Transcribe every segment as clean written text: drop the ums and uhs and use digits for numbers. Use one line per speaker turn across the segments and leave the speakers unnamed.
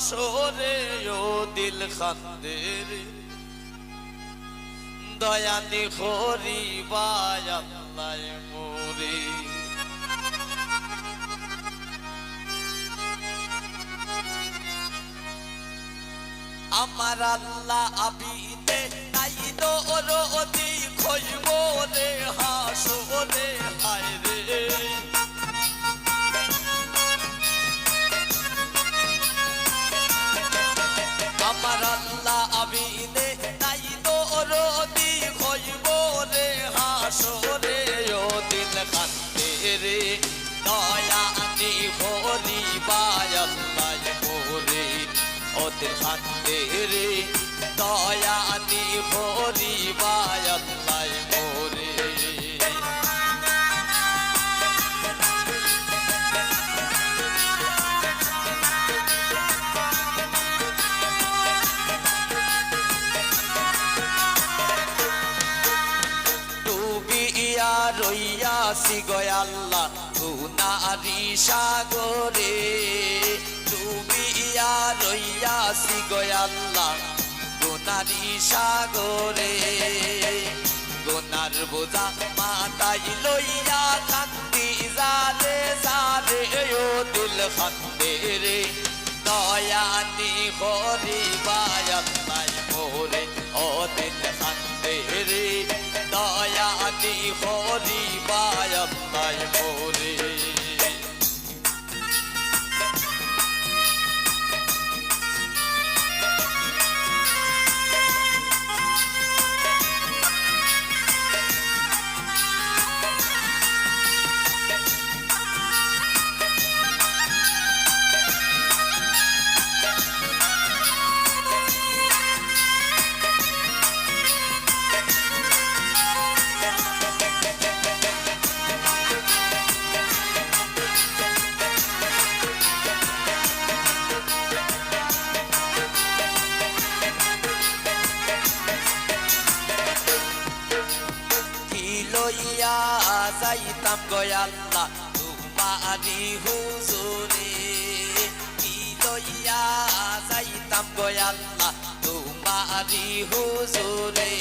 হাসরে ও দিল খান্দে রে দয়ানি খরিবায় আল্লাহ মোরে আমার আল্লাহ আবিনে নাই দরদি খইব রে হাসরে হায় রে আমার আল্লাহ আবিনে নাই দরদি খইব রে হাসরে ও দিল খান্দে রে দয়ানি খরিবায় আল্লাহ মোরে ও দিল খান্দে রে দয়ানি খরিবায় আল্লাহ মোরে ডুবিয়া রইয়াছি গো আল্লাহ গুনারি সাগরে ডুবিয়া রইয়াছি গো আল্লাহ গুনারি সাগরে গুনার বোঝা মাথায় লইয়া কান্দি জালে জালে ও দিল খান্দে রে দয়ানি খরিবায় আল্লাহ মোরে ও দিল খান্দে রে দয়ানি খরিবায় আল্লাহ মোরে লইয়া যাইতাম গো আল্লাহ তোমারি হুজুরে কি লইয়া যাইতাম গো আল্লাহ তোমারি হুজুরে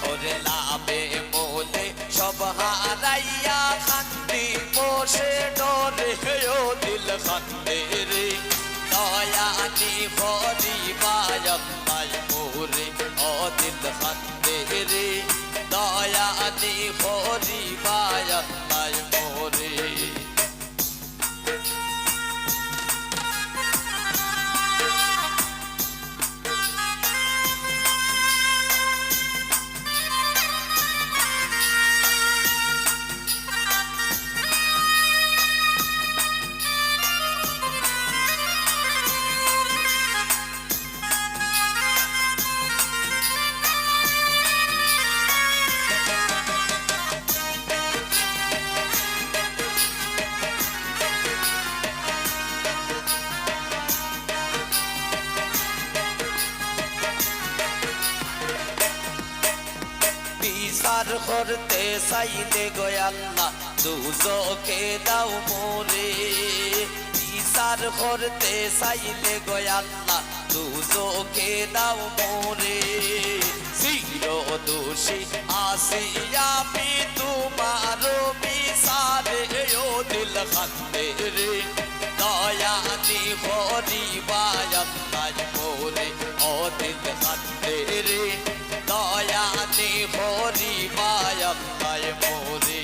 ওরে লাভে মোলে সব হারাইয়া কান্দি বসে ডরে ও দিল খান্দে রে দয়ানি খরিবায় আল্লাহ মোরে ও দিল খান্দে রে দয়ানি খরিবায় আল্লাহ মোরে বিচার করতে চাইলে গো আল্লাহ দুজকে দাও মোরে বিচার করতে চাইলে গো আল্লাহ দুজকে দাও মোরে চির দোষী আসি আমি তোমার বিচারে ও দিল খান্দে রে দয়ানি খরিবায় আল্লাহ মোরে ও দিল খান্দে রে দয়ানি খরিবায় আল্লাহ মোরে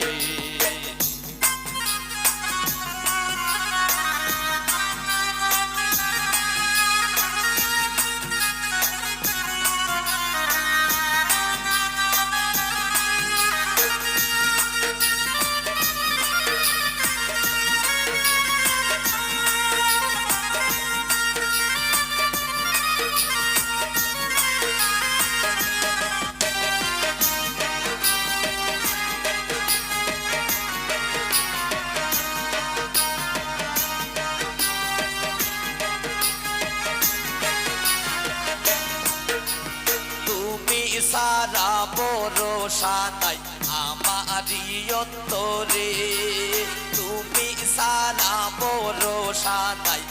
সারা ভরসা নাই আমারি অন্তরে, তুমি সারা ভরসা নাই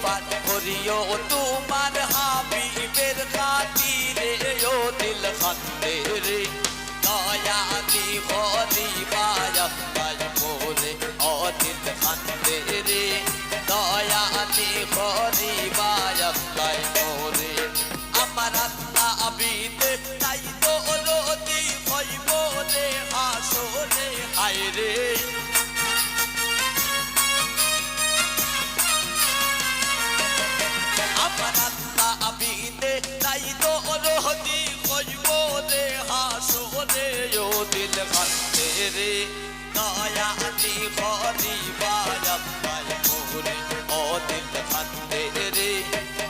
পার করিও তোমার হাবিবের খাতিরে ও দিল খান্দে রে দয়া দি হরি বায়া বাই মোরে ও দিল খান্দে রে দয়া দি হরি বায়া বাই মোরে আমার আত্মা আবিতে তাই তো রোদি হইব রে হাসরে হায় রে আমার আত্মা আবিতে তাই তো রোদি হইব রে হাসরে ও দিল খান্দে রে দয়া দি হরি বায়া বাই মোরে ও দিল খান্দে রে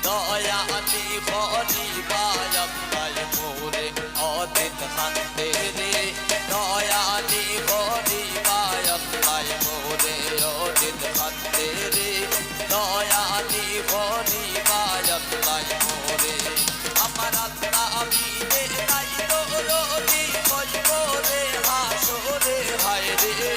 দয়া দি হরি বায়া বাই মোরে ও দিল খান্দে রে দয়া দি হরি বায়া বাই মোরে ও দিল খান্দে রে দয়া দি হরি বায়া বাই মোরে আমার আত্মা আবিতে তাই তো রোদি হইব রে হাসরে হায় রে